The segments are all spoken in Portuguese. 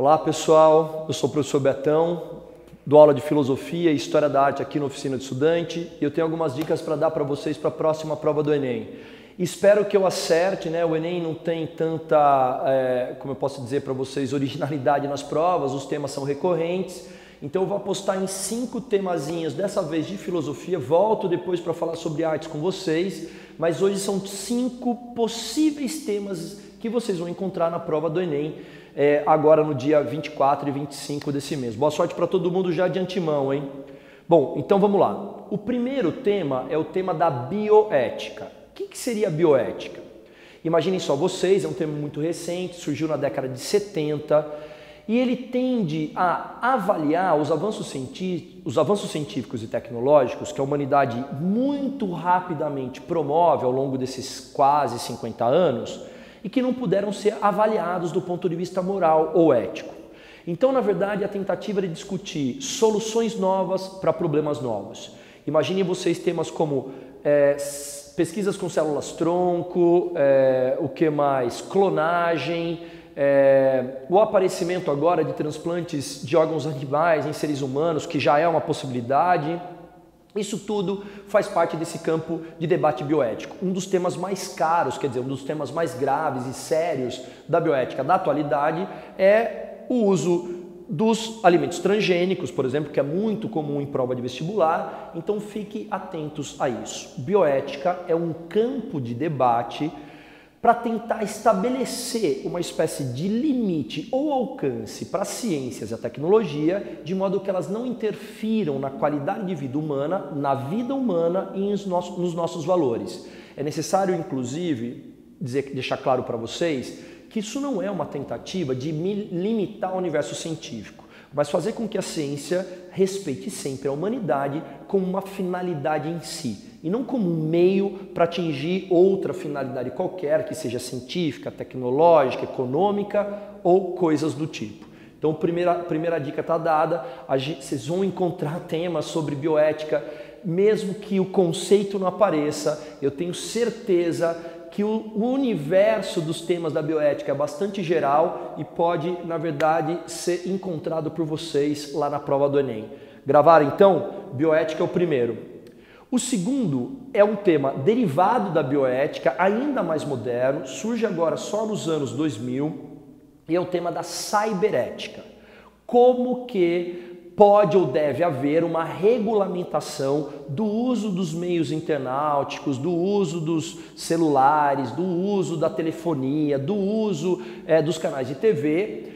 Olá pessoal, eu sou o professor Betão, dou aula de Filosofia e História da Arte aqui na Oficina de Estudante e eu tenho algumas dicas para dar para vocês para a próxima prova do Enem. Espero que eu acerte, né? O Enem não tem tanta, como eu posso dizer para vocês, originalidade nas provas, os temas são recorrentes, então eu vou apostar em 5 temazinhos, dessa vez de filosofia, volto depois para falar sobre artes com vocês, mas hoje são 5 possíveis temas que vocês vão encontrar na prova do Enem, agora no dia 24 e 25 desse mês. Boa sorte para todo mundo já de antemão, hein? Bom, então vamos lá. O primeiro tema é o tema da bioética. O que seria a bioética? Imaginem só vocês, é um tema muito recente, surgiu na década de 70 e ele tende a avaliar os avanços científicos e tecnológicos que a humanidade muito rapidamente promove ao longo desses quase 50 anos e que não puderam ser avaliados do ponto de vista moral ou ético. Então, na verdade, a tentativa é de discutir soluções novas para problemas novos. Imaginem vocês temas como pesquisas com células-tronco, o que mais? Clonagem, o aparecimento agora de transplantes de órgãos animais em seres humanos, que já é uma possibilidade. Isso tudo faz parte desse campo de debate bioético. Um dos temas mais caros, quer dizer, um dos temas mais graves e sérios da bioética da atualidade é o uso dos alimentos transgênicos, por exemplo, que é muito comum em prova de vestibular, então fiquem atentos a isso. Bioética é um campo de debate para tentar estabelecer uma espécie de limite ou alcance para as ciências e a tecnologia, de modo que elas não interfiram na qualidade de vida humana, na vida humana e nos nossos valores. É necessário, inclusive, deixar claro para vocês que isso não é uma tentativa de limitar o universo científico, mas fazer com que a ciência respeite sempre a humanidade como uma finalidade em si, e não como um meio para atingir outra finalidade qualquer, que seja científica, tecnológica, econômica ou coisas do tipo. Então, primeira dica está dada, vocês vão encontrar temas sobre bioética, mesmo que o conceito não apareça, eu tenho certeza que o universo dos temas da bioética é bastante geral e pode, na verdade, ser encontrado por vocês lá na prova do Enem. Gravaram então? Bioética é o primeiro. O segundo é um tema derivado da bioética, ainda mais moderno, surge agora só nos anos 2000 e é o tema da cyberética. Como que pode ou deve haver uma regulamentação do uso dos meios internauticos, do uso dos celulares, do uso da telefonia, do uso dos canais de TV,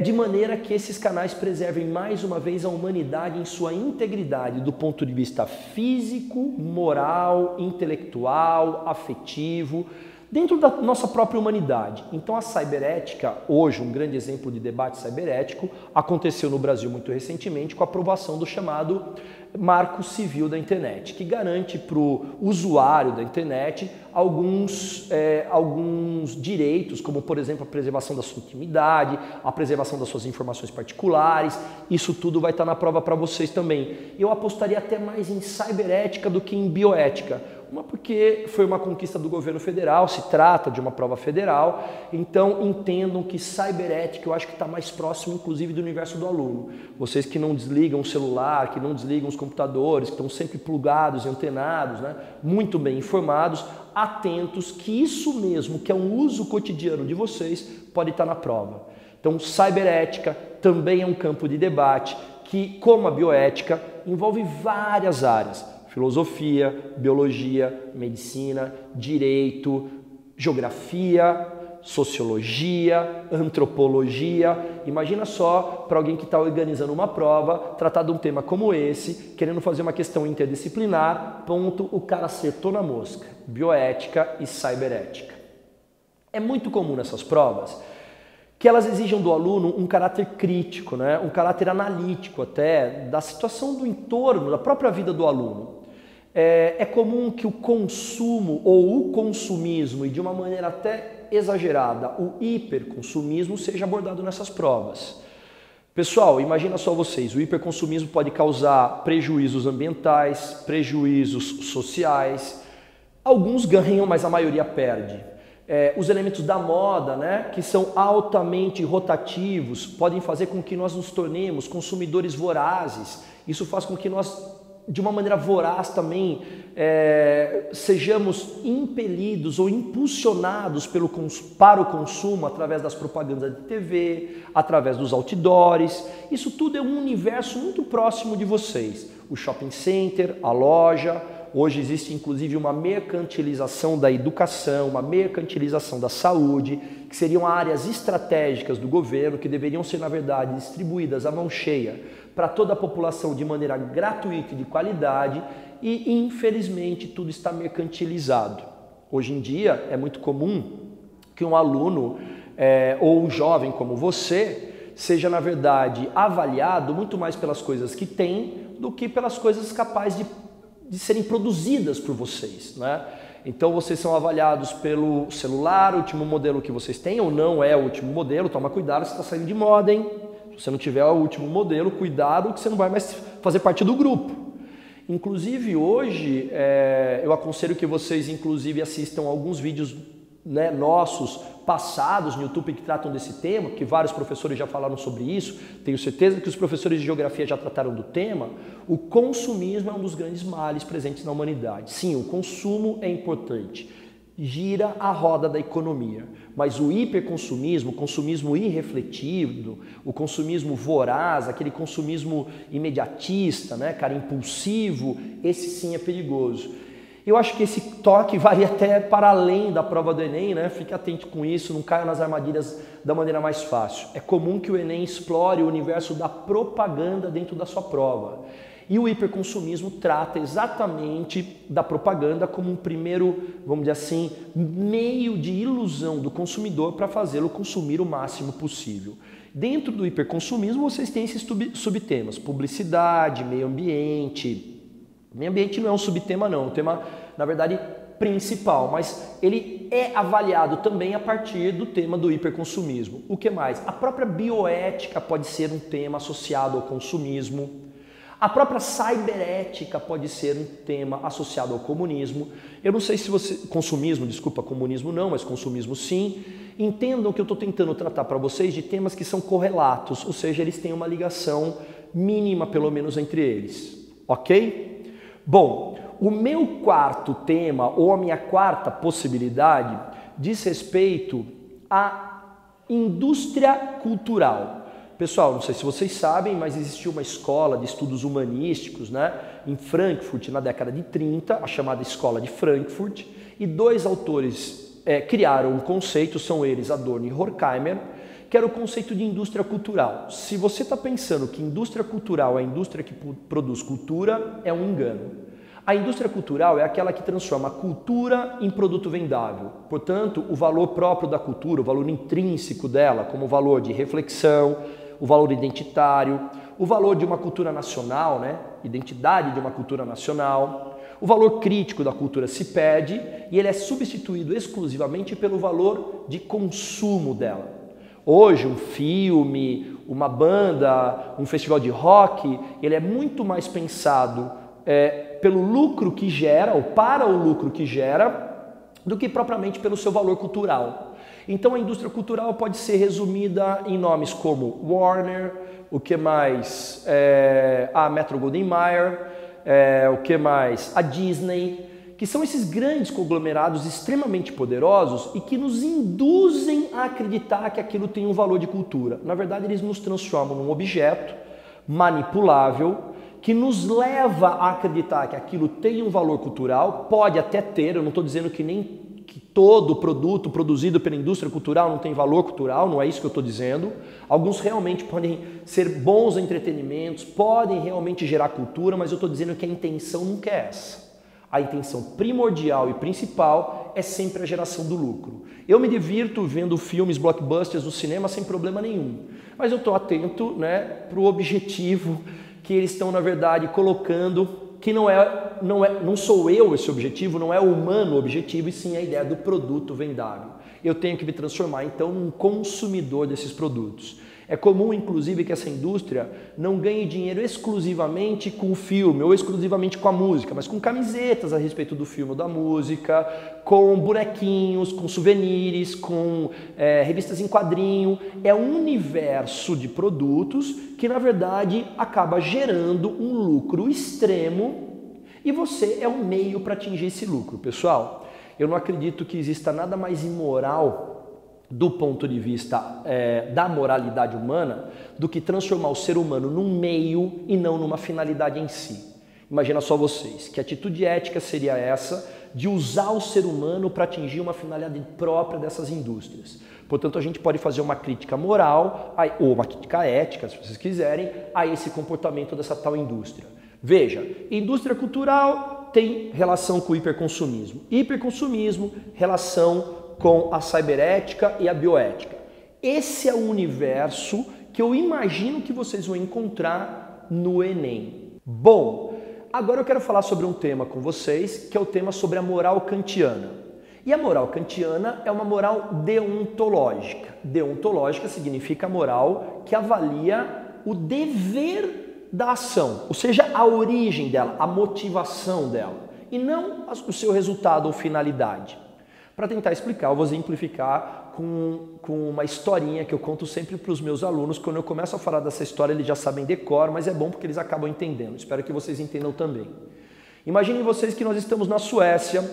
de maneira que esses canais preservem mais uma vez a humanidade em sua integridade do ponto de vista físico, moral, intelectual, afetivo, dentro da nossa própria humanidade. Então a cyberética, hoje um grande exemplo de debate cyberético, aconteceu no Brasil muito recentemente com a aprovação do chamado Marco Civil da Internet, que garante para o usuário da internet alguns direitos, como por exemplo a preservação da sua intimidade, a preservação das suas informações particulares. Isso tudo vai estar na prova para vocês também. Eu apostaria até mais em cyberética do que em bioética. Uma porque foi uma conquista do governo federal, se trata de uma prova federal, então entendam que cyberética eu acho que está mais próximo inclusive do universo do aluno. Vocês que não desligam o celular, que não desligam os computadores, que estão sempre plugados e antenados, né? Muito bem informados, atentos que isso mesmo, que é um uso cotidiano de vocês, pode estar na prova. Então cyberética também é um campo de debate que, como a bioética, envolve várias áreas. Filosofia, biologia, medicina, direito, geografia, sociologia, antropologia. Imagina só para alguém que está organizando uma prova, tratar de um tema como esse, querendo fazer uma questão interdisciplinar, ponto, o cara acertou na mosca. Bioética e cyberética. É muito comum nessas provas que elas exijam do aluno um caráter crítico, né? Um caráter analítico até, da situação do entorno, da própria vida do aluno. É comum que o consumo ou o consumismo, e de uma maneira até exagerada, o hiperconsumismo seja abordado nessas provas. Pessoal, imagina só vocês, o hiperconsumismo pode causar prejuízos ambientais, prejuízos sociais, alguns ganham, mas a maioria perde. Os elementos da moda, né, que são altamente rotativos, podem fazer com que nós nos tornemos consumidores vorazes. Isso faz com que nós, de uma maneira voraz também, sejamos impelidos ou impulsionados para o consumo através das propagandas de TV, através dos outdoors. Isso tudo é um universo muito próximo de vocês. O shopping center, a loja. Hoje existe inclusive uma mercantilização da educação, uma mercantilização da saúde, que seriam áreas estratégicas do governo que deveriam ser, na verdade, distribuídas à mão cheia para toda a população de maneira gratuita e de qualidade, e infelizmente tudo está mercantilizado. Hoje em dia é muito comum que um aluno ou um jovem como você seja, na verdade, avaliado muito mais pelas coisas que tem do que pelas coisas capazes de serem produzidas por vocês, né? Então vocês são avaliados pelo celular, o último modelo que vocês têm, ou não é o último modelo, toma cuidado, você está saindo de moda, hein? Se você não tiver o último modelo, cuidado que você não vai mais fazer parte do grupo. Inclusive hoje, eu aconselho que vocês inclusive assistam alguns vídeos, né, nossos passados no YouTube que tratam desse tema, que vários professores já falaram sobre isso, tenho certeza que os professores de geografia já trataram do tema. O consumismo é um dos grandes males presentes na humanidade. Sim, o consumo é importante, gira a roda da economia, mas o hiperconsumismo, o consumismo irrefletido, o consumismo voraz, aquele consumismo imediatista, né, cara, impulsivo, esse sim é perigoso. Eu acho que esse toque vai até para além da prova do Enem, né? Fique atento com isso, não caia nas armadilhas da maneira mais fácil. É comum que o Enem explore o universo da propaganda dentro da sua prova. E o hiperconsumismo trata exatamente da propaganda como um primeiro, vamos dizer assim, meio de ilusão do consumidor para fazê-lo consumir o máximo possível. Dentro do hiperconsumismo vocês têm esses subtemas: publicidade, meio ambiente. Meio ambiente não é um subtema não, é um tema, na verdade, principal, mas ele é avaliado também a partir do tema do hiperconsumismo. O que mais? A própria bioética pode ser um tema associado ao consumismo. A própria cyberética pode ser um tema associado ao comunismo. Eu não sei se você... Consumismo, desculpa, comunismo não, mas consumismo sim. Entendam que eu estou tentando tratar para vocês de temas que são correlatos, ou seja, eles têm uma ligação mínima, pelo menos, entre eles. Ok? Bom, o meu quarto tema, ou a minha quarta possibilidade, diz respeito à indústria cultural. Pessoal, não sei se vocês sabem, mas existiu uma escola de estudos humanísticos, né, em Frankfurt na década de 30, a chamada Escola de Frankfurt, e dois autores criaram um conceito, são eles Adorno e Horkheimer, que era o conceito de indústria cultural. Se você está pensando que indústria cultural é a indústria que produz cultura, é um engano. A indústria cultural é aquela que transforma a cultura em produto vendável. Portanto, o valor próprio da cultura, o valor intrínseco dela, como o valor de reflexão, o valor identitário, o valor de uma cultura nacional, né? Identidade de uma cultura nacional, o valor crítico da cultura se perde e ele é substituído exclusivamente pelo valor de consumo dela. Hoje, um filme, uma banda, um festival de rock, ele é muito mais pensado pelo lucro que gera, ou para o lucro que gera, do que propriamente pelo seu valor cultural. Então a indústria cultural pode ser resumida em nomes como Warner, o que mais? A Metro-Goldwyn-Mayer, o que mais? A Disney, que são esses grandes conglomerados extremamente poderosos e que nos induzem a acreditar que aquilo tem um valor de cultura. Na verdade, eles nos transformam num objeto manipulável que nos leva a acreditar que aquilo tem um valor cultural, pode até ter, eu não estou dizendo que todo produto produzido pela indústria cultural não tem valor cultural, não é isso que eu estou dizendo. Alguns realmente podem ser bons entretenimentos, podem realmente gerar cultura, mas eu estou dizendo que a intenção nunca é essa. A intenção primordial e principal é sempre a geração do lucro. Eu me divirto vendo filmes blockbusters no cinema sem problema nenhum, mas eu estou atento, né, para o objetivo que eles estão, na verdade, colocando, que não sou eu esse objetivo, não é o humano o objetivo, e sim a ideia do produto vendável. Eu tenho que me transformar, então, num consumidor desses produtos. É comum, inclusive, que essa indústria não ganhe dinheiro exclusivamente com o filme ou exclusivamente com a música, mas com camisetas a respeito do filme ou da música, com bonequinhos, com souvenirs, com revistas em quadrinho. É um universo de produtos que, na verdade, acaba gerando um lucro extremo e você é um meio para atingir esse lucro. Pessoal, eu não acredito que exista nada mais imoral do ponto de vista da moralidade humana, do que transformar o ser humano num meio e não numa finalidade em si. Imagina só vocês, que atitude ética seria essa de usar o ser humano para atingir uma finalidade própria dessas indústrias. Portanto, a gente pode fazer uma crítica moral, ou uma crítica ética, se vocês quiserem, a esse comportamento dessa tal indústria. Veja, indústria cultural tem relação com o hiperconsumismo. Hiperconsumismo, relação com a cyberética e a bioética. Esse é o universo que eu imagino que vocês vão encontrar no Enem. Bom, agora eu quero falar sobre um tema com vocês, que é o tema sobre a moral kantiana. E a moral kantiana é uma moral deontológica. Deontológica significa a moral que avalia o dever da ação, ou seja, a origem dela, a motivação dela, e não o seu resultado ou finalidade. Para tentar explicar, eu vou exemplificar com uma historinha que eu conto sempre para os meus alunos. Quando eu começo a falar dessa história, eles já sabem de cor, mas é bom porque eles acabam entendendo. Espero que vocês entendam também. Imaginem vocês que nós estamos na Suécia,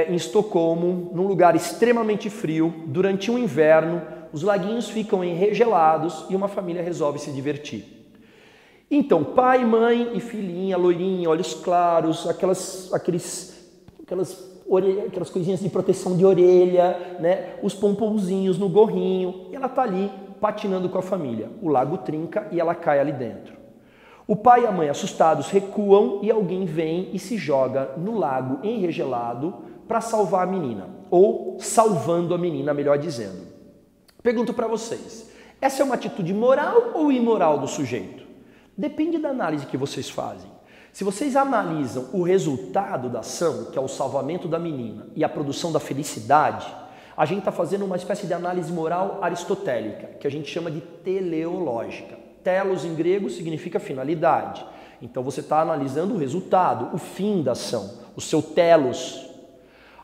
em Estocolmo, num lugar extremamente frio, durante um inverno, os laguinhos ficam enregelados e uma família resolve se divertir. Então, pai, mãe e filhinha, loirinha, olhos claros, aquelas coisinhas de proteção de orelha, né? Os pomponzinhos no gorrinho, e ela tá ali patinando com a família. O lago trinca e ela cai ali dentro. O pai e a mãe, assustados, recuam e alguém vem e se joga no lago enregelado para salvar a menina, ou salvando a menina, melhor dizendo. Pergunto para vocês, essa é uma atitude moral ou imoral do sujeito? Depende da análise que vocês fazem. Se vocês analisam o resultado da ação, que é o salvamento da menina e a produção da felicidade, a gente está fazendo uma espécie de análise moral aristotélica, que a gente chama de teleológica. Telos em grego significa finalidade. Então você está analisando o resultado, o fim da ação, o seu telos.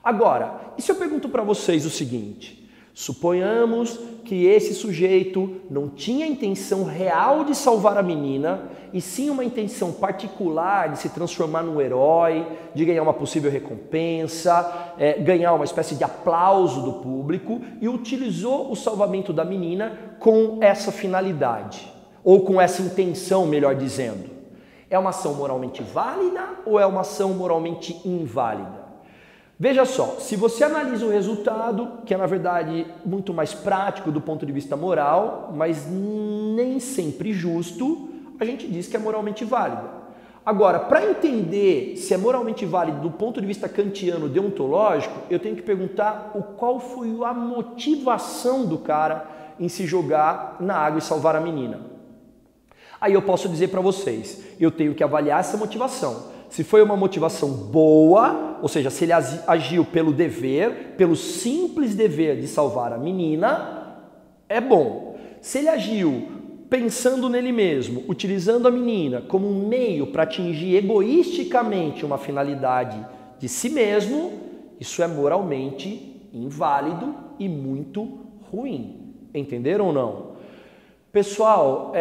Agora, e se eu pergunto para vocês o seguinte? Suponhamos que esse sujeito não tinha a intenção real de salvar a menina, e sim uma intenção particular de se transformar num herói, de ganhar uma possível recompensa, ganhar uma espécie de aplauso do público, e utilizou o salvamento da menina com essa finalidade, ou com essa intenção, melhor dizendo. É uma ação moralmente válida ou é uma ação moralmente inválida? Veja só, se você analisa o resultado, que é na verdade muito mais prático do ponto de vista moral, mas nem sempre justo, a gente diz que é moralmente válida. Agora, para entender se é moralmente válido do ponto de vista kantiano deontológico, eu tenho que perguntar qual foi a motivação do cara em se jogar na água e salvar a menina. Aí eu posso dizer para vocês, eu tenho que avaliar essa motivação. Se foi uma motivação boa, ou seja, se ele agiu pelo dever, pelo simples dever de salvar a menina, é bom. Se ele agiu pensando nele mesmo, utilizando a menina como um meio para atingir egoisticamente uma finalidade de si mesmo, isso é moralmente inválido e muito ruim. Entenderam ou não? Pessoal,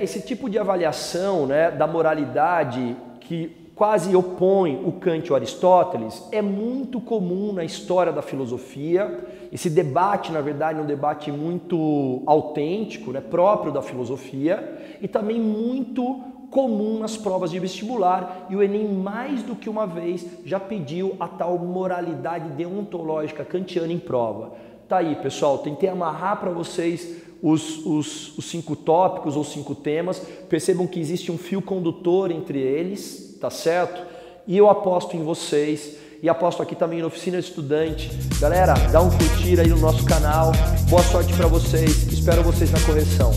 esse tipo de avaliação, né, da moralidade que quase opõe o Kant e o Aristóteles, é muito comum na história da filosofia. Esse debate, na verdade, é um debate muito autêntico, né, próprio da filosofia, e também muito comum nas provas de vestibular, e o Enem mais do que uma vez já pediu a tal moralidade deontológica kantiana em prova. Tá aí, pessoal, tentei amarrar para vocês os 5 tópicos ou 5 temas. Percebam que existe um fio condutor entre eles, tá certo? E eu aposto em vocês e aposto aqui também na Oficina Estudante. Galera, dá um curtir aí no nosso canal. Boa sorte para vocês. Espero vocês na correção.